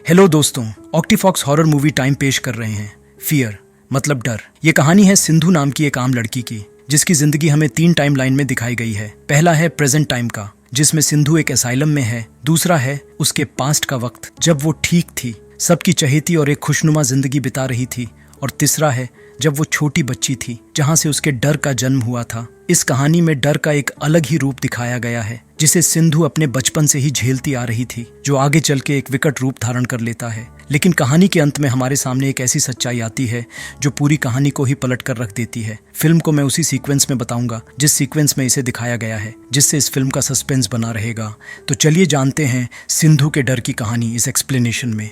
Hello दोस्तों, ऑक्टीफॉक्स horror movie time पेश कर रहे हैं फियर मतलब डर। ये कहानी है सिंधु नाम की एक आम लड़की की, जिसकी जिंदगी हमें 3 टाइम लाइन में दिखाई गई है। पहला है प्रेजेंट टाइम का, जिसमें सिंधु एक एसाइलम में है। दूसरा है उसके पास्ट का वक्त, जब वो ठीक थी, सबकी चहेती और एक खुशनुमा जिंदगी बिता रही थी। और तीसरा है जब वो छोटी बच्ची थी, जहां से उसके डर का जन्म हुआ था। इस कहानी में डर का एक अलग ही रूप दिखाया गया है, जिसे सिंधु अपने बचपन से ही झेलती आ रही थी, जो आगे चल के एक विकट रूप धारण कर लेता है। लेकिन कहानी के अंत में हमारे सामने एक ऐसी सच्चाई आती है जो पूरी कहानी को ही पलट कर रख देती है। फिल्म को मैं उसी सीक्वेंस में बताऊंगा जिस सीक्वेंस में इसे दिखाया गया है, जिससे इस फिल्म का सस्पेंस बना रहेगा। तो चलिए जानते हैं सिंधु के डर की कहानी इस एक्सप्लेनेशन में।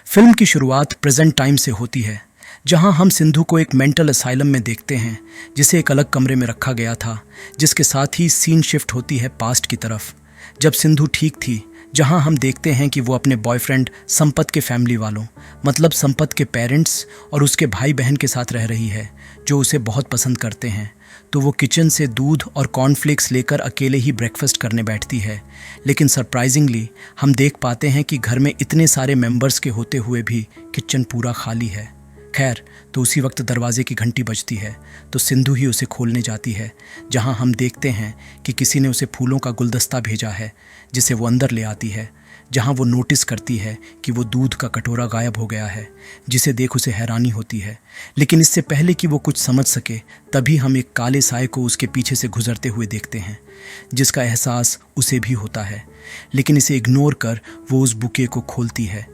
फिल्म की शुरुआत प्रेजेंट टाइम से होती है, जहां हम सिंधु को एक मेंटल असाइलम में देखते हैं, जिसे एक अलग कमरे में रखा गया था। जिसके साथ ही सीन शिफ्ट होती है पास्ट की तरफ, जब सिंधु ठीक थी, जहां हम देखते हैं कि वो अपने बॉयफ्रेंड संपत के फैमिली वालों, मतलब संपत के पेरेंट्स और उसके भाई बहन के साथ रह रही है, जो उसे बहुत पसंद करते हैं। तो वो किचन से दूध और कॉर्नफ्लेक्स लेकर अकेले ही ब्रेकफास्ट करने बैठती है। लेकिन सरप्राइजिंगली हम देख पाते हैं कि घर में इतने सारे मेंबर्स के होते हुए भी किचन पूरा खाली है। खैर, तो उसी वक्त दरवाजे की घंटी बजती है, तो सिंधु ही उसे खोलने जाती है, जहां हम देखते हैं कि किसी ने उसे फूलों का गुलदस्ता भेजा है, जिसे वो अंदर ले आती है। जहां वो नोटिस करती है कि वो दूध का कटोरा गायब हो गया है, जिसे देख उसे हैरानी होती है। लेकिन इससे पहले कि वो कुछ समझ सके, तभी हम एक काले साए को उसके पीछे से गुजरते हुए देखते हैं, जिसका एहसास उसे भी होता है। लेकिन इसे इग्नोर कर वो उस बुके को खोलती है,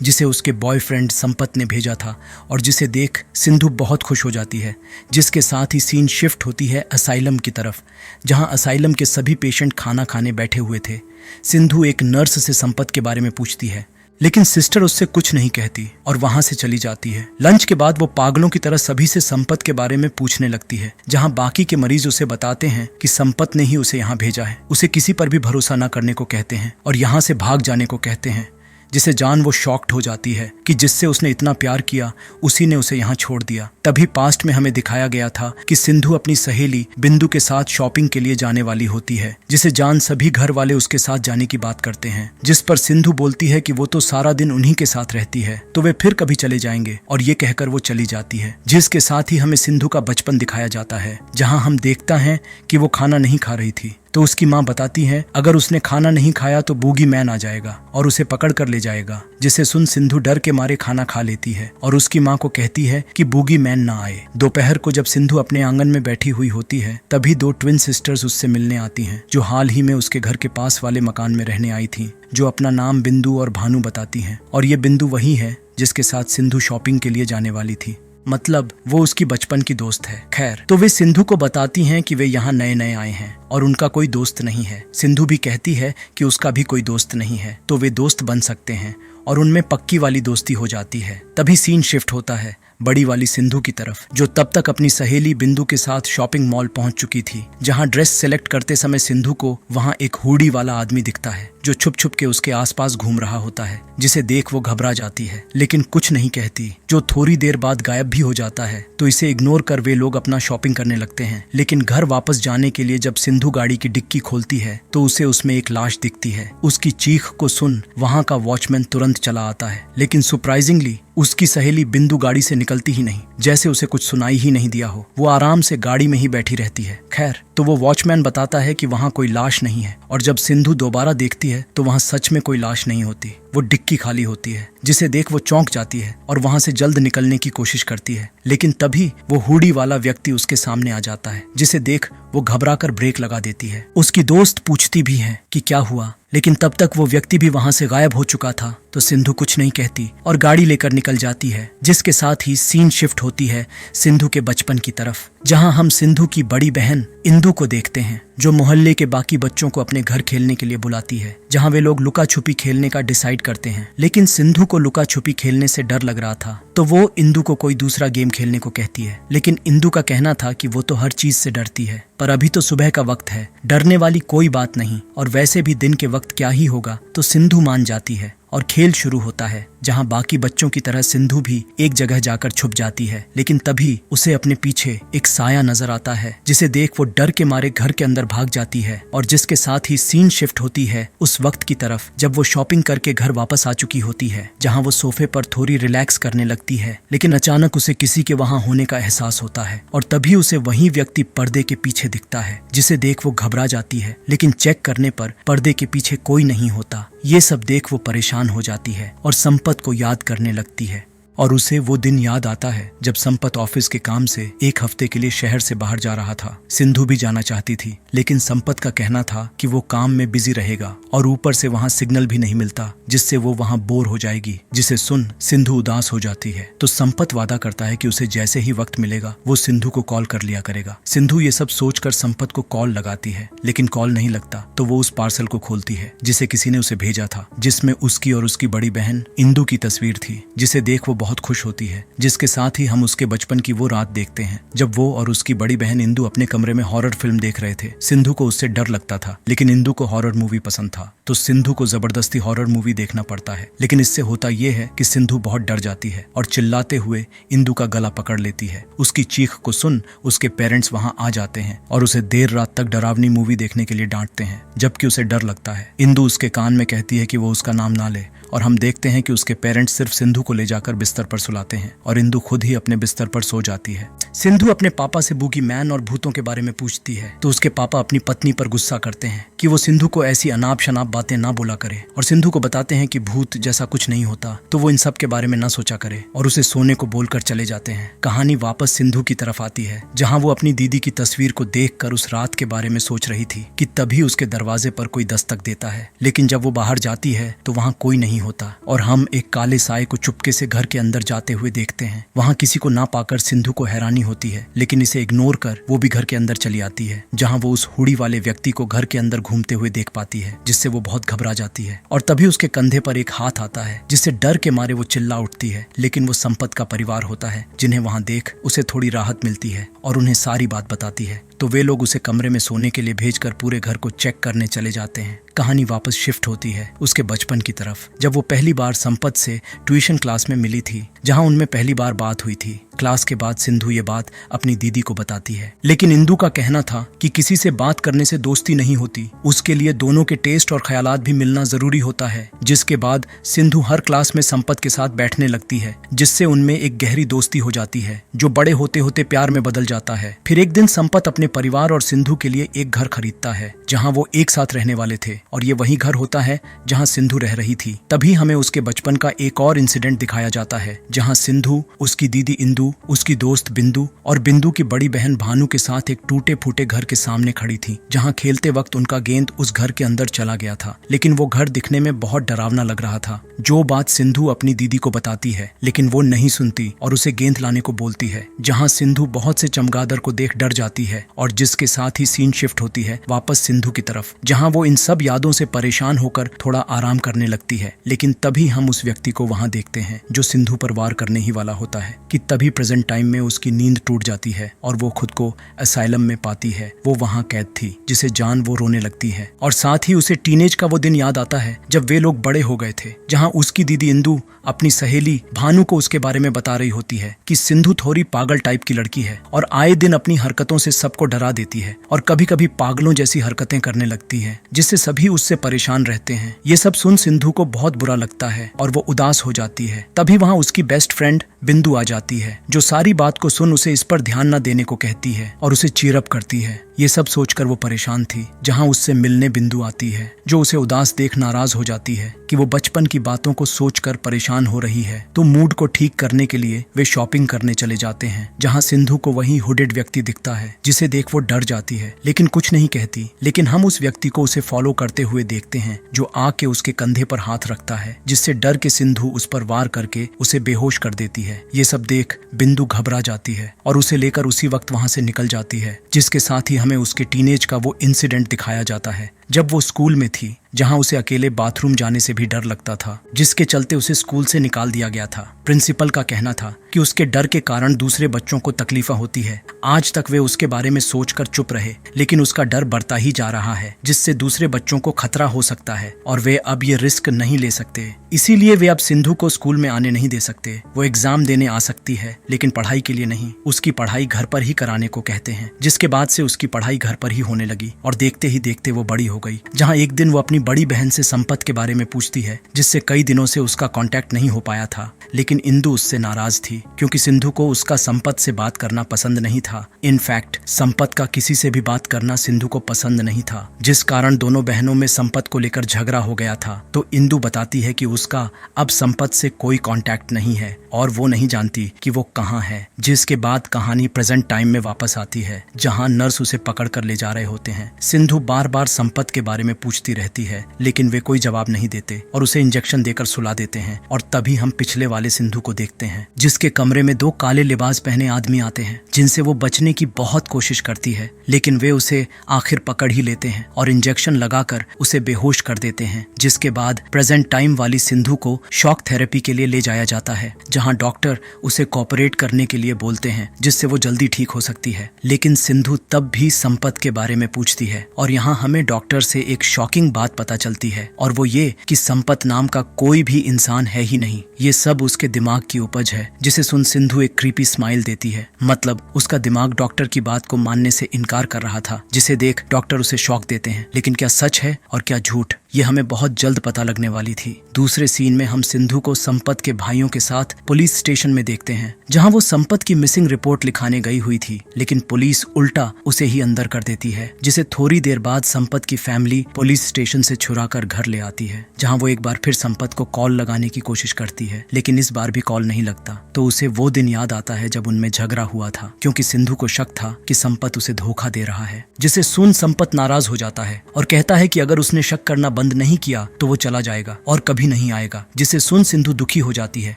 जिसे उसके बॉयफ्रेंड संपत ने भेजा था, और जिसे देख सिंधु बहुत खुश हो जाती है। जिसके साथ ही सीन शिफ्ट होती है असाइलम की तरफ, जहां असाइलम के सभी पेशेंट खाना खाने बैठे हुए थे। सिंधु एक नर्स से संपत के बारे में पूछती है, लेकिन सिस्टर उससे कुछ नहीं कहती और वहां से चली जाती है। लंच के बाद वो पागलों की तरह सभी से संपत के बारे में पूछने लगती है, जहां बाकी के मरीज उसे बताते हैं कि संपत ने ही उसे यहाँ भेजा है। उसे किसी पर भी भरोसा न करने को कहते हैं और यहाँ से भाग जाने को कहते हैं, जिसे जान वो शॉक्ड हो जाती है कि जिससे उसने इतना प्यार किया, उसी ने उसे यहाँ छोड़ दिया। तभी पास्ट में हमें दिखाया गया था कि सिंधु अपनी सहेली बिंदु के साथ शॉपिंग के लिए जाने वाली होती है, जिसे जान सभी घर वाले उसके साथ जाने की बात करते हैं। जिस पर सिंधु बोलती है कि वो तो सारा दिन उन्हीं के साथ रहती है, तो वे फिर कभी चले जाएंगे, और ये कहकर वो चली जाती है। जिसके साथ ही हमें सिंधु का बचपन दिखाया जाता है, जहाँ हम देखता है कि वो खाना नहीं खा रही थी, तो उसकी माँ बताती है अगर उसने खाना नहीं खाया तो बूगी मैन आ जाएगा और उसे पकड़ कर ले जाएगा। जिसे सुन सिंधु डर के मारे खाना खा लेती है और उसकी माँ को कहती है कि बूगी मैन ना आए। दोपहर को जब सिंधु अपने आंगन में बैठी हुई होती है, तभी 2 ट्विन सिस्टर्स उससे मिलने आती हैं, जो हाल ही में उसके घर के पास वाले मकान में रहने आई थी, जो अपना नाम बिंदु और भानु बताती हैं। और ये बिंदु वही है जिसके साथ सिंधु शॉपिंग के लिए जाने वाली थी, मतलब वो उसकी बचपन की दोस्त है। खैर, तो वे सिंधु को बताती हैं कि वे यहाँ नए नए आए हैं और उनका कोई दोस्त नहीं है। सिंधु भी कहती है कि उसका भी कोई दोस्त नहीं है, तो वे दोस्त बन सकते हैं और उनमें पक्की वाली दोस्ती हो जाती है। तभी सीन शिफ्ट होता है बड़ी वाली सिंधु की तरफ, जो तब तक अपनी सहेली बिंदु के साथ शॉपिंग मॉल पहुंच चुकी थी, जहां ड्रेस सेलेक्ट करते समय सिंधु को वहां एक हुडी वाला आदमी दिखता है, जो छुप छुप के उसके आसपास घूम रहा होता है। जिसे देख वो घबरा जाती है, लेकिन कुछ नहीं कहती, जो थोड़ी देर बाद गायब भी हो जाता है। तो इसे इग्नोर कर वे लोग अपना शॉपिंग करने लगते हैं। लेकिन घर वापस जाने के लिए जब सिंधु गाड़ी की डिक्की खोलती है, तो उसे उसमें एक लाश दिखती है। उसकी चीख को सुन वहां का वॉचमैन तुरंत चला आता है, लेकिन सरप्राइजिंगली उसकी सहेली बिंदु गाड़ी से निकलती ही नहीं, जैसे उसे कुछ सुनाई ही नहीं दिया हो। वो आराम से गाड़ी में ही बैठी रहती है। खैर, तो वो वॉचमैन बताता है कि वहां कोई लाश नहीं है, और जब सिंधु दोबारा देखती है तो वहां सच में कोई लाश नहीं होती, वो डिक्की खाली होती है। जिसे देख वो चौंक जाती है और वहां से जल्द निकलने की कोशिश करती है। लेकिन तभी वो हुडी वाला व्यक्ति उसके सामने आ जाता है, जिसे देख वो घबराकर ब्रेक लगा देती है। उसकी दोस्त पूछती भी है कि क्या हुआ, लेकिन तब तक वो व्यक्ति भी वहां से गायब हो चुका था। तो सिंधु कुछ नहीं कहती और गाड़ी लेकर निकल जाती है। जिसके साथ ही सीन शिफ्ट होती है सिंधु के बचपन की तरफ, जहां हम सिंधु की बड़ी बहन इंदु को देखते हैं, जो मोहल्ले के बाकी बच्चों को अपने घर खेलने के लिए बुलाती है, जहां वे लोग लुका छुपी खेलने का डिसाइड करते हैं। लेकिन सिंधु को लुका छुपी खेलने से डर लग रहा था, तो वो इंदु को कोई दूसरा गेम खेलने को कहती है। लेकिन इंदु का कहना था कि वो तो हर चीज से डरती है, पर अभी तो सुबह का वक्त है, डरने वाली कोई बात नहीं, और वैसे भी दिन के वक्त क्या ही होगा। तो सिंधु मान जाती है और खेल शुरू होता है, जहां बाकी बच्चों की तरह सिंधु भी एक जगह जाकर छुप जाती है। लेकिन तभी उसे अपने पीछे एक साया नजर आता है, जिसे देख वो डर के मारे घर के अंदर भाग जाती है और जिसके साथ ही सीन शिफ्ट होती है उस वक्त की तरफ जब वो शॉपिंग करके घर वापस आ चुकी होती है, जहां वो सोफे पर थोड़ी रिलैक्स करने लगती है। लेकिन अचानक उसे किसी के वहां होने का एहसास होता है और तभी उसे वही व्यक्ति पर्दे के पीछे दिखता है, जिसे देख वो घबरा जाती है। लेकिन चेक करने पर पर्दे के पीछे कोई नहीं होता। ये सब देख वो परेशान हो जाती है और संपत को याद करने लगती है और उसे वो दिन याद आता है जब संपत ऑफिस के काम से एक हफ्ते के लिए शहर से बाहर जा रहा था। सिंधु भी जाना चाहती थी, लेकिन संपत का कहना था कि वो काम में बिजी रहेगा और ऊपर से वहाँ सिग्नल भी नहीं मिलता, जिससे वो वहाँ बोर हो जाएगी। जिसे सुन सिंधु उदास हो जाती है तो संपत वादा करता है कि उसे जैसे ही वक्त मिलेगा वो सिंधु को कॉल कर लिया करेगा। सिंधु ये सब सोचकर संपत को कॉल लगाती है, लेकिन कॉल नहीं लगता तो वो उस पार्सल को खोलती है जिसे किसी ने उसे भेजा था, जिसमें उसकी और उसकी बड़ी बहन इंदु की तस्वीर थी, जिसे देख वो बहुत खुश होती है। जिसके साथ ही हम उसके बचपन की वो रात देखते हैं जब वो और उसकी बड़ी बहन इंदु अपने कमरे में हॉरर फिल्म देख रहे थे। सिंधु को उससे डर लगता था, लेकिन इंदु को हॉरर मूवी पसंद था, तो सिंधु को जबरदस्ती हॉरर मूवी देखना पड़ता है। लेकिन इससे होता यह है कि सिंधु बहुत डर जाती है और चिल्लाते हुए इंदु का गला पकड़ लेती है। उसकी चीख को सुन उसके पेरेंट्स वहां आ जाते हैं और उसे देर रात तक डरावनी मूवी देखने के लिए डांटते हैं, जबकि उसे डर लगता है। इंदु उसके कान में कहती है कि वो उसका नाम ना ले और हम देखते हैं कि उसके पेरेंट्स सिर्फ सिंधु को ले जाकर बिस्तर पर सुलाते हैं और इंदु खुद ही अपने बिस्तर पर सो जाती है। सिंधु अपने पापा से बूगी मैन और भूतों के बारे में पूछती है तो उसके पापा अपनी पत्नी पर गुस्सा करते हैं कि वो सिंधु को ऐसी अनाप शनाप बातें ना बोला करे और सिंधु को बताते हैं कि भूत जैसा कुछ नहीं होता, तो वो इन सब के बारे में ना सोचा करे और उसे सोने को बोलकर चले जाते हैं। कहानी वापस सिंधु की तरफ आती है, जहाँ वो अपनी दीदी की तस्वीर को देखकर उस रात के बारे में सोच रही थी कि तभी उसके दरवाजे पर कोई दस्तक देता है। लेकिन जब वो बाहर जाती है तो वहाँ कोई नहीं होता और हम एक काले साए को चुपके से घर के अंदर जाते हुए देखते हैं। वहाँ किसी को ना पाकर सिंधु को हैरानी होती है, लेकिन इसे इग्नोर कर वो भी घर के अंदर चली आती है, जहाँ वो उस हुडी वाले व्यक्ति को घर के अंदर घूमते हुए देख पाती है, जिससे वो बहुत घबरा जाती है। और तभी उसके कंधे पर एक हाथ आता है, जिससे डर के मारे वो चिल्ला उठती है। लेकिन वो संपत का परिवार होता है, जिन्हें वहाँ देख उसे थोड़ी राहत मिलती है और उन्हें सारी बात बताती है। तो वे लोग उसे कमरे में सोने के लिए भेजकर पूरे घर को चेक करने चले जाते हैं। कहानी वापस शिफ्ट होती है उसके बचपन की तरफ, जब वो पहली बार संपत से ट्यूशन क्लास में मिली थी, जहां उनमें पहली बार बात हुई थी। क्लास के बाद सिंधु ये बात अपनी दीदी को बताती है, लेकिन इंदु का कहना था कि किसी से बात करने से दोस्ती नहीं होती, उसके लिए दोनों के टेस्ट और ख्यालात भी मिलना जरूरी होता है। जिसके बाद सिंधु हर क्लास में संपत के साथ बैठने लगती है, जिससे उनमें एक गहरी दोस्ती हो जाती है, जो बड़े होते होते प्यार में बदल जाता है। फिर एक दिन संपत अपने परिवार और सिंधु के लिए एक घर खरीदता है, जहां वो एक साथ रहने वाले थे, और ये वही घर होता है जहां सिंधु रह रही थी। तभी हमें उसके बचपन का एक और इंसिडेंट दिखाया जाता है, जहां सिंधु, उसकी दीदी इंदु, उसकी दोस्त बिंदु और बिंदु की बड़ी बहन भानु के साथ एक टूटे फूटे घर के सामने खड़ी थी, जहां खेलते वक्त उनका गेंद उस घर के अंदर चला गया था। लेकिन वो घर दिखने में बहुत डरावना लग रहा था, जो बात सिंधु अपनी दीदी को बताती है, लेकिन वो नहीं सुनती और उसे गेंद लाने को बोलती है, जहां सिंधु बहुत से चमगादड़ को देख डर जाती है और जिसके साथ ही सीन शिफ्ट होती है वापस सिंधु की तरफ, जहां वो इन सब यादों से परेशान होकर थोड़ा आराम करने लगती है। लेकिन तभी हम उस व्यक्ति को वहां देखते हैं जो सिंधु पर वार करने ही वाला होता है कि तभी प्रेजेंट टाइम में उसकी नींद टूट जाती है और वो खुद को असाइलम में पाती है। वो वहां कैद थी, जिसे जान वो रोने लगती है और साथ ही उसे टीनेज का वो दिन याद आता है जब वे लोग बड़े हो गए थे, जहां उसकी दीदी इंदु अपनी सहेली भानु को उसके बारे में बता रही होती है कि सिंधु थोड़ी पागल टाइप की लड़की है और आए दिन अपनी हरकतों से सबको डरा देती है और कभी कभी पागलों जैसी हरकतें करने लगती है, जिससे सभी उससे परेशान रहते हैं। ये सब सुन सिंधु को बहुत बुरा लगता है और वो उदास हो जाती है। तभी वहाँ उसकी बेस्ट फ्रेंड बिंदु आ जाती है, जो सारी बात को सुन उसे इस पर ध्यान न देने को कहती है और उसे चीयर अप करती है। ये सब सोचकर वो परेशान थी, जहाँ उससे मिलने बिंदु आती है, जो उसे उदास देख नाराज हो जाती है कि वो बचपन की बातों को सोचकर परेशान हो रही है। तो मूड को ठीक करने के लिए वे शॉपिंग करने चले जाते हैं, जहाँ सिंधु को वही हुडेड व्यक्ति दिखता है, जिसे देख वो डर जाती है लेकिन कुछ नहीं कहती। लेकिन हम उस व्यक्ति को उसे फॉलो करते हुए देखते हैं, जो आके उसके कंधे पर हाथ रखता है, जिससे डर के सिंधु उस पर वार करके उसे बेहोश कर देती है। ये सब देख बिंदु घबरा जाती है और उसे लेकर उसी वक्त वहां से निकल जाती है, जिसके साथ ही हमें उसके टीनेज का वो इंसिडेंट दिखाया जाता है, जब वो स्कूल में थी, जहां उसे अकेले बाथरूम जाने से भी डर लगता था, जिसके चलते उसे स्कूल से निकाल दिया गया था। प्रिंसिपल का कहना था कि उसके डर के कारण दूसरे बच्चों को तकलीफें होती है। आज तक वे उसके बारे में सोचकर चुप रहे, लेकिन उसका डर बढ़ता ही जा रहा है, जिससे दूसरे बच्चों को खतरा हो सकता है और वे अब ये रिस्क नहीं ले सकते। इसीलिए वे अब सिंधु को स्कूल में आने नहीं दे सकते। वो एग्जाम देने आ सकती है, लेकिन पढ़ाई के लिए नहीं। उसकी पढ़ाई घर पर ही कराने को कहते हैं, जिसके बाद से उसकी पढ़ाई घर पर ही होने लगी और देखते ही देखते वो बड़ी हो गई। जहाँ एक दिन वो अपनी बड़ी बहन से संपत के बारे में पूछती है, जिससे कई दिनों से उसका कांटेक्ट नहीं हो पाया था। लेकिन इंदु उससे नाराज थी, क्योंकि सिंधु को उसका संपत से बात करना पसंद नहीं था। इनफैक्ट संपत का किसी से भी बात करना सिंधु को पसंद नहीं था, जिस कारण दोनों बहनों में संपत को लेकर झगड़ा हो गया था। तो इंदु बताती है कि उसका अब संपत से कोई कांटेक्ट नहीं है और वो नहीं जानती कि वो कहाँ है। जिसके बाद कहानी प्रेजेंट टाइम में वापस आती है, जहाँ नर्स उसे पकड़ कर ले जा रहे होते हैं। सिंधु बार बार संपत के बारे में पूछती रहती है, लेकिन वे कोई जवाब नहीं देते और उसे इंजेक्शन देकर सुला देते हैं। और तभी हम पिछले वाले सिंधु को देखते हैं, जिसके कमरे में 2 काले लिबास पहने आदमी आते हैं, जिनसे वो बचने की बहुत कोशिश करती है, लेकिन वे उसे आखिर पकड़ ही लेते हैं और इंजेक्शन लगाकर उसे बेहोश कर देते हैं। जिसके बाद प्रेजेंट टाइम वाली सिंधु को शॉक थेरेपी के लिए ले जाया जाता है, जहां डॉक्टर उसे कोऑपरेट करने के लिए बोलते हैं, जिससे वो जल्दी ठीक हो सकती है। लेकिन सिंधु तब भी संपत के बारे में पूछती है और यहाँ हमें डॉक्टर से एक शॉकिंग बात पता चलती है, और वो ये कि संपत नाम का कोई भी इंसान है ही नहीं। ये सब उसके दिमाग की उपज है, जिसे सुन सिंधु एक क्रीपी स्माइल देती है। मतलब उसका दिमाग डॉक्टर की बात को मानने से इनकार कर रहा था, जिसे देख डॉक्टर उसे शॉक देते हैं। लेकिन क्या सच है और क्या झूठ, ये हमें बहुत जल्द पता लगने वाली थी। दूसरे सीन में हम सिंधु को संपत के भाइयों के साथ पुलिस स्टेशन में देखते हैं, जहां वो संपत की मिसिंग रिपोर्ट लिखाने गई हुई थी, लेकिन पुलिस उल्टा उसे ही अंदर कर देती है, जिसे थोड़ी देर बाद संपत की फैमिली पुलिस स्टेशन से छुरा कर घर ले आती है, जहां वो एक बार फिर संपत को कॉल लगाने की कोशिश करती है, लेकिन इस बार भी कॉल नहीं लगता। तो उसे वो दिन याद आता है जब उनमें झगड़ा हुआ था, क्योंकि सिंधु को शक था कि संपत उसे धोखा दे रहा है, जिसे सुन संपत नाराज हो जाता है और कहता है कि अगर उसने शक करना बंद नहीं किया तो वो चला जाएगा और कभी नहीं आएगा। जिसे सुन सिंधु दुखी हो जाती है,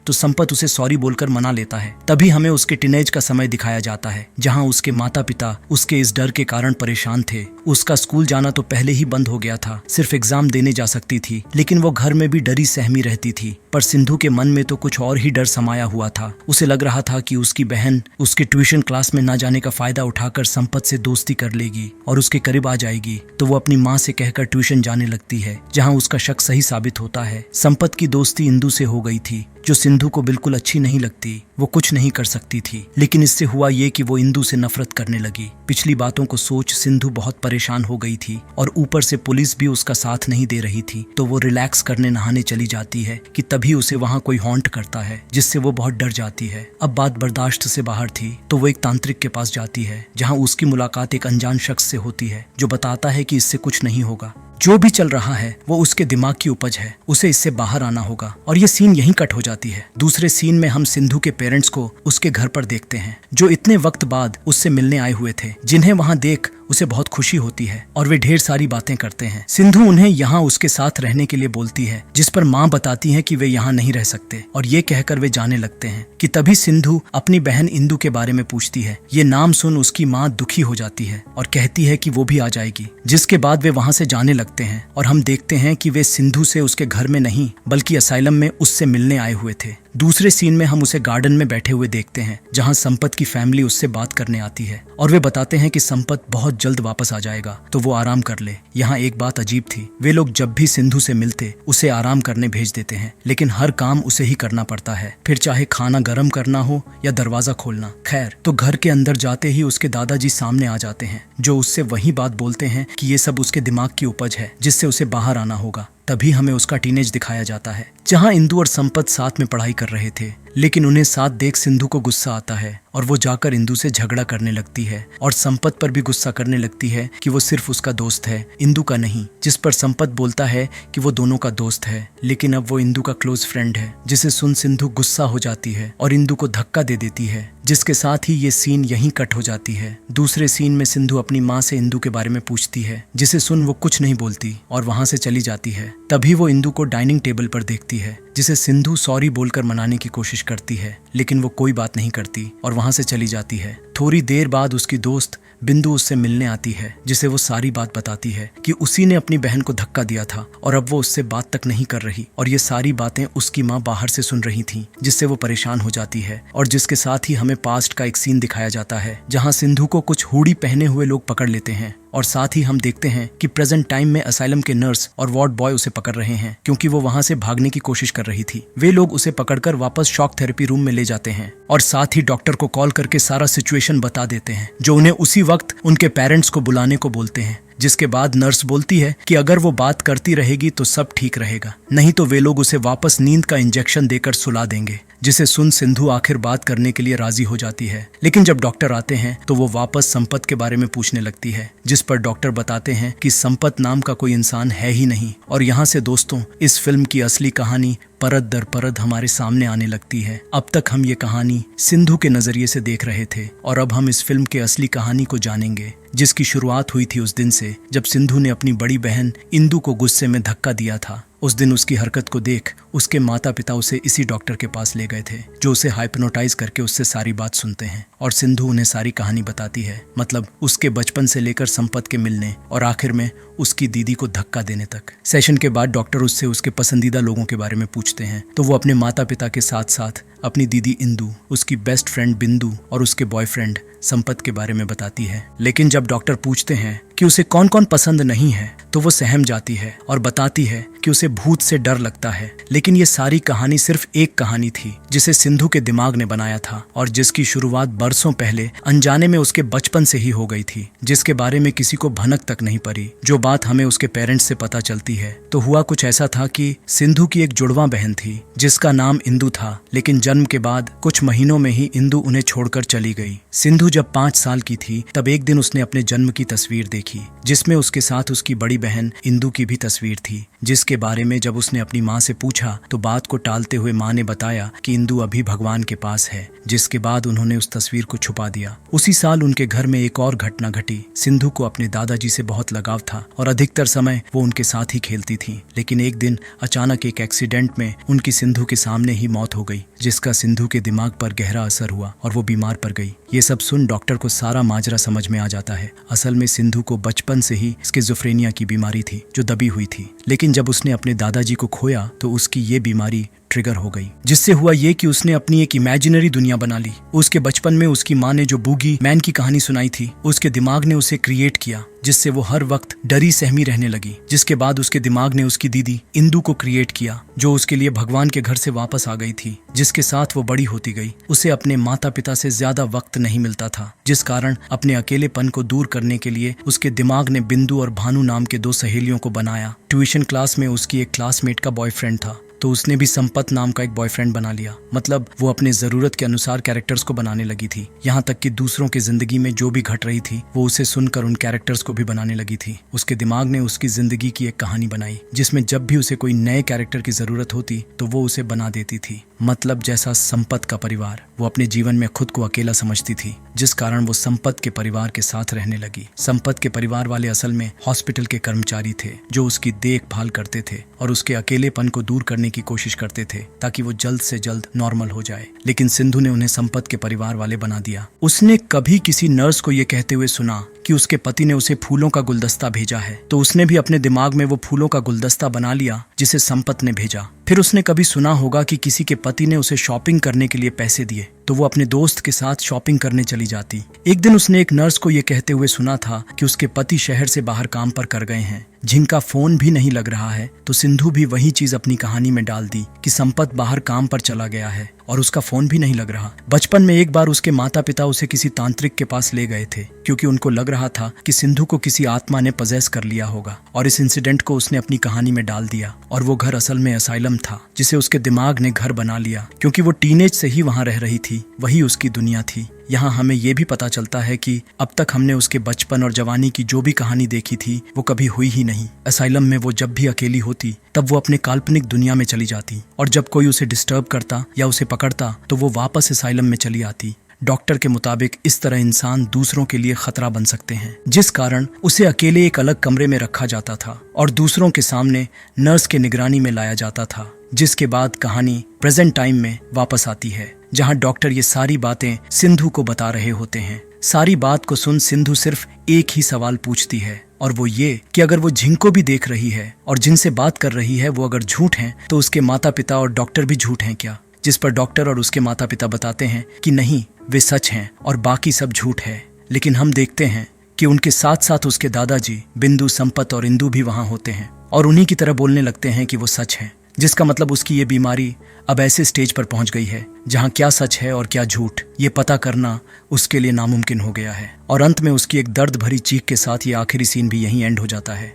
तो संपत उसे सॉरी बोलकर मना लेता है। तभी हमें उसके टीनेज का समय दिखाया जाता है, जहां उसके माता पिता उसके इस डर के कारण परेशान थे। उसका स्कूल जाना तो पहले ही बंद हो गया था, सिर्फ एग्जाम देने जा सकती थी, लेकिन वो घर में भी डरी सहमी रहती थी। पर सिंधु के मन में तो कुछ और ही डर समाया हुआ था। उसे लग रहा था कि उसकी बहन उसके ट्यूशन क्लास में ना जाने का फायदा उठाकर संपत से दोस्ती कर लेगी और उसके करीब आ जाएगी। तो वो अपनी माँ से कहकर ट्यूशन जाने लगती है, जहाँ उसका शक सही साबित होता है। संपत की दोस्ती इंदु से हो गई थी, जो सिंधु को बिल्कुल अच्छी नहीं लगती। वो कुछ नहीं कर सकती थी, लेकिन इससे हुआ ये कि वो इंदु से नफरत करने लगी। पिछली बातों को सोच सिंधु बहुत परेशान हो गई थी और ऊपर से पुलिस भी उसका साथ नहीं दे रही थी। तो वो रिलैक्स करने नहाने चली जाती है कि तभी उसे वहाँ कोई हॉन्ट करता है, जिससे वो बहुत डर जाती है। अब बात बर्दाश्त से बाहर थी, तो वो एक तांत्रिक के पास जाती है, जहाँ उसकी मुलाकात एक अनजान शख्स से होती है, जो बताता है कि इससे कुछ नहीं होगा। जो भी चल रहा है वो उसके दिमाग की उपज है, उसे इससे बाहर आना होगा। और ये सीन यहीं कट हो जाती है। दूसरे सीन में हम सिंधु के पेरेंट्स को उसके घर पर देखते हैं, जो इतने वक्त बाद उससे मिलने आए हुए थे, जिन्हें वहां देख उसे बहुत खुशी होती है और वे ढेर सारी बातें करते हैं। सिंधु उन्हें यहाँ उसके साथ रहने के लिए बोलती है, जिस पर माँ बताती है कि वे यहाँ नहीं रह सकते और ये कहकर वे जाने लगते हैं। कि तभी सिंधु अपनी बहन इंदु के बारे में पूछती है। ये नाम सुन उसकी माँ दुखी हो जाती है और कहती है कि वो भी आ जाएगी, जिसके बाद वे वहाँ से जाने लगते हैं और हम देखते हैं कि वे सिंधु से उसके घर में नहीं बल्कि असाइलम में उससे मिलने आए हुए थे। दूसरे सीन में हम उसे गार्डन में बैठे हुए देखते हैं, जहां संपत की फैमिली उससे बात करने आती है और वे बताते हैं कि संपत बहुत जल्द वापस आ जाएगा, तो वो आराम कर ले। यहाँ एक बात अजीब थी, वे लोग जब भी सिंधु से मिलते उसे आराम करने भेज देते हैं, लेकिन हर काम उसे ही करना पड़ता है, फिर चाहे खाना गर्म करना हो या दरवाजा खोलना। खैर, तो घर के अंदर जाते ही उसके दादाजी सामने आ जाते हैं, जो उससे वही बात बोलते हैं कि ये सब उसके दिमाग की उपज है, जिससे उसे बाहर आना होगा। तभी हमें उसका टीनेज दिखाया जाता है, जहां इंदु और संपत साथ में पढ़ाई कर रहे थे, लेकिन उन्हें साथ देख सिंधु को गुस्सा आता है और वो जाकर इंदु से झगड़ा करने लगती है और संपत पर भी गुस्सा करने लगती है कि वो सिर्फ उसका दोस्त है, इंदु का नहीं। जिस पर संपत बोलता है कि वो दोनों का दोस्त है, लेकिन अब वो इंदु का क्लोज फ्रेंड है, जिसे सुन सिंधु गुस्सा हो जाती है और इंदु को धक्का दे देती है, जिसके साथ ही ये सीन यहीं कट हो जाती है। दूसरे सीन में सिंधु अपनी माँ से इंदु के बारे में पूछती है, जिसे सुन वो कुछ नहीं बोलती और वहाँ से चली जाती है। तभी वो इंदु को डाइनिंग टेबल पर देखती है, जिसे सिंधु सॉरी बोलकर मनाने की कोशिश करती है, लेकिन वो कोई बात नहीं करती और वहाँ से चली जाती है। थोड़ी देर बाद उसकी दोस्त बिंदु उससे मिलने आती है, जिसे वो सारी बात बताती है कि उसी ने अपनी बहन को धक्का दिया था और अब वो उससे बात तक नहीं कर रही, और ये सारी बातें उसकी माँ बाहर से सुन रही थी, जिससे वो परेशान हो जाती है। और जिसके साथ ही हमें पास्ट का एक सीन दिखाया जाता है जहाँ सिंधु को कुछ हुडी पहने हुए लोग पकड़ लेते हैं, और साथ ही हम देखते हैं कि प्रेजेंट टाइम में असाइलम के नर्स और वार्ड बॉय उसे पकड़ रहे हैं, क्योंकि वो वहां से भागने की कोशिश कर रही थी। वे लोग उसे पकड़कर वापस शॉक थेरेपी रूम में ले जाते हैं और साथ ही डॉक्टर को कॉल करके सारा सिचुएशन बता देते हैं, जो उन्हें उसी वक्त उनके पेरेंट्स को बुलाने को बोलते हैं। जिसके बाद नर्स बोलती है कि अगर वो बात करती रहेगी तो सब ठीक रहेगा, नहीं तो वे लोग उसे वापस नींद का इंजेक्शन देकर सुला देंगे। जिसे सुन सिंधु आखिर बात करने के लिए राजी हो जाती है, लेकिन जब डॉक्टर आते हैं तो वो वापस संपत के बारे में पूछने लगती है, जिस पर डॉक्टर बताते हैं कि संपत नाम का कोई इंसान है ही नहीं। और यहाँ से दोस्तों इस फिल्म की असली कहानी परत दर परत हमारे सामने आने लगती है। अब तक हम ये कहानी सिंधु के नजरिए से देख रहे थे, और अब हम इस फिल्म के असली कहानी को जानेंगे, जिसकी शुरुआत हुई थी उस दिन से जब सिंधु ने अपनी बड़ी बहन इंदु को गुस्से में धक्का दिया था। उस दिन उसकी हरकत को देख उसके माता पिता उसे इसी डॉक्टर के पास ले गए थे, जो उसे हाइप्नोटाइज करके उससे सारी बात सुनते हैं, और सिंधु उन्हें सारी कहानी बताती है, मतलब उसके बचपन से लेकर संपत के मिलने और आखिर में उसकी दीदी को धक्का देने तक। सेशन के बाद डॉक्टर उससे उसके पसंदीदा लोगों के बारे में पूछते हैं, तो वो अपने माता पिता के साथ साथ अपनी दीदी इंदु, उसकी बेस्ट फ्रेंड बिंदु और उसके बॉयफ्रेंड संपत के बारे में बताती है। लेकिन जब डॉक्टर पूछते हैं कि उसे कौन कौन पसंद नहीं है, तो वो सहम जाती है और बताती है कि उसे भूत से डर लगता है। लेकिन ये सारी कहानी सिर्फ एक कहानी थी जिसे सिंधु के दिमाग ने बनाया था, और जिसकी शुरुआत बरसों पहले अनजाने में उसके बचपन से ही हो गई थी, जिसके बारे में किसी को भनक तक नहीं पड़ी। जो बात हमें उसके पेरेंट्स से पता चलती है तो हुआ कुछ ऐसा था कि सिंधु की एक जुड़वा बहन थी जिसका नाम इंदु था, लेकिन जन्म के बाद कुछ महीनों में ही इंदु उन्हें छोड़कर चली गई। सिंधु जब 5 साल की थी तब एक दिन उसने अपने जन्म की तस्वीर देखी, जिसमें उसके साथ उसकी बड़ी बहन इंदु की भी तस्वीर थी, जिसके बारे में जब उसने अपनी माँ से पूछा तो बात को टालते हुए माँ ने बताया कि इंदु अभी भगवान के पास है, जिसके बाद उन्होंने उस तस्वीर को छुपा दिया। उसी साल उनके घर में एक और घटना घटी। सिंधु को अपने दादाजी से बहुत लगाव था और अधिकतर समय वो उनके साथ ही खेलती थी, लेकिन एक दिन अचानक एक एक्सीडेंट में उनकी सिंधु के सामने ही मौत हो गई, जिसका सिंधु के दिमाग पर गहरा असर हुआ और वो बीमार पड़ गई। ये सब सुन डॉक्टर को सारा माजरा समझ में आ जाता है। असल में सिंधु को बचपन से ही स्किज़ोफ्रेनिया की बीमारी थी जो दबी हुई थी, लेकिन जब उसने अपने दादाजी को खोया तो उसकी ये बीमारी ट्रिगर हो गई, जिससे हुआ ये कि उसने अपनी एक इमेजिनरी दुनिया बना ली। उसके बचपन में उसकी माँ ने जो बूगी मैन की कहानी सुनाई थी, उसके दिमाग ने उसे क्रिएट किया, जिससे वो हर वक्त डरी सहमी रहने लगी। जिसके बाद उसके दिमाग ने उसकी दीदी इंदु को क्रिएट किया, जो उसके लिए भगवान के घर से वापस आ गई थी, जिसके साथ वो बड़ी होती गई। उसे अपने माता पिता से ज्यादा वक्त नहीं मिलता था, जिस कारण अपने अकेलेपन को दूर करने के लिए उसके दिमाग ने बिंदु और भानु नाम के 2 सहेलियों को बनाया। ट्यूशन क्लास में उसकी एक क्लासमेट का बॉयफ्रेंड था, तो उसने भी संपत नाम का एक बॉयफ्रेंड बना लिया। मतलब वो अपने जरूरत के अनुसार कैरेक्टर्स को बनाने लगी थी, यहाँ तक कि दूसरों की जिंदगी में जो भी घट रही थी वो उसे सुनकर उन कैरेक्टर्स को भी बनाने लगी थी। उसके दिमाग ने उसकी जिंदगी की एक कहानी बनाई, जिसमें जब भी उसे कोई नए कैरेक्टर की जरूरत होती तो वो उसे बना देती थी। मतलब जैसा संपत का परिवार, वो अपने जीवन में खुद को अकेला समझती थी, जिस कारण वो संपत के परिवार के साथ रहने लगी। संपत के परिवार वाले असल में हॉस्पिटल के कर्मचारी थे, जो उसकी देखभाल करते थे और उसके अकेलेपन को दूर करने की कोशिश करते थे ताकि वो जल्द से जल्द नॉर्मल हो जाए। लेकिन सिंधु ने उन्हें संपत के परिवार वाले बना दिया। उसने कभी किसी नर्स को ये कहते हुए सुना कि उसके पति ने उसे फूलों का गुलदस्ता भेजा है, तो उसने भी अपने दिमाग में वो फूलों का गुलदस्ता बना लिया जिसे संपत ने भेजा। फिर उसने कभी सुना होगा कि किसी के पति ने उसे शॉपिंग करने के लिए पैसे दिए, तो वो अपने दोस्त के साथ शॉपिंग करने चली जाती। एक दिन उसने एक नर्स को ये कहते हुए सुना था कि उसके पति शहर से बाहर काम पर कर गए हैं, जिनका फोन भी नहीं लग रहा है। तो सिंधु भी वही चीज अपनी कहानी में डाल दी कि संपत बाहर काम पर चला गया है और उसका फोन भी नहीं लग रहा। बचपन में एक बार उसके माता पिता उसे किसी तांत्रिक के पास ले गए थे, क्योंकि उनको लग रहा था कि सिंधु को किसी आत्मा ने पजेस कर लिया होगा, और इस इंसिडेंट को उसने अपनी कहानी में डाल दिया। और वो घर असल में असाइलम था, जिसे उसके दिमाग ने घर बना लिया, क्योंकि वो टीनेज से ही वहां रह रही थी, वही उसकी दुनिया थी। यहाँ हमें ये भी पता चलता है कि अब तक हमने उसके बचपन और जवानी की जो भी कहानी देखी थी वो कभी हुई ही नहीं। असाइलम में वो जब भी अकेली होती तब वो अपने काल्पनिक दुनिया में चली जाती, और जब कोई उसे डिस्टर्ब करता या उसे पकड़ता तो वो वापस असाइलम में चली आती। डॉक्टर के मुताबिक इस तरह इंसान दूसरों के लिए खतरा बन सकते हैं, जिस कारण उसे अकेले एक अलग कमरे में रखा जाता था और दूसरों के सामने नर्स के निगरानी में लाया जाता था। जिसके बाद कहानी प्रेजेंट टाइम में वापस आती है, जहां डॉक्टर ये सारी बातें सिंधु को बता रहे होते हैं। सारी बात को सुन सिंधु सिर्फ एक ही सवाल पूछती है, और वो ये कि अगर वो झिंको भी देख रही है और जिनसे बात कर रही है वो अगर झूठ हैं, तो उसके माता पिता और डॉक्टर भी झूठ हैं क्या? जिस पर डॉक्टर और उसके माता पिता बताते हैं कि नहीं, वे सच हैं और बाकी सब झूठ है। लेकिन हम देखते हैं कि उनके साथ साथ उसके दादाजी बिंदु, संपत और इंदु भी वहां होते हैं और उन्हीं की तरह बोलने लगते हैं कि वो सच है, जिसका मतलब उसकी ये बीमारी अब ऐसे स्टेज पर पहुंच गई है जहां क्या सच है और क्या झूठ ये पता करना उसके लिए नामुमकिन हो गया है। और अंत में उसकी एक दर्द भरी चीख के साथ ये आखिरी सीन भी यहीं एंड हो जाता है।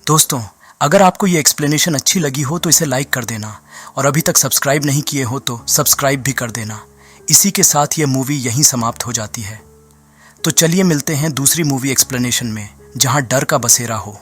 दोस्तों, अगर आपको ये एक्सप्लेनेशन अच्छी लगी हो तो इसे लाइक कर देना, और अभी तक सब्सक्राइब नहीं किए हो तो सब्सक्राइब भी कर देना। इसी के साथ ये मूवी यहीं समाप्त हो जाती है। तो चलिए मिलते हैं दूसरी मूवी एक्सप्लेनेशन में, जहां डर का बसेरा हो।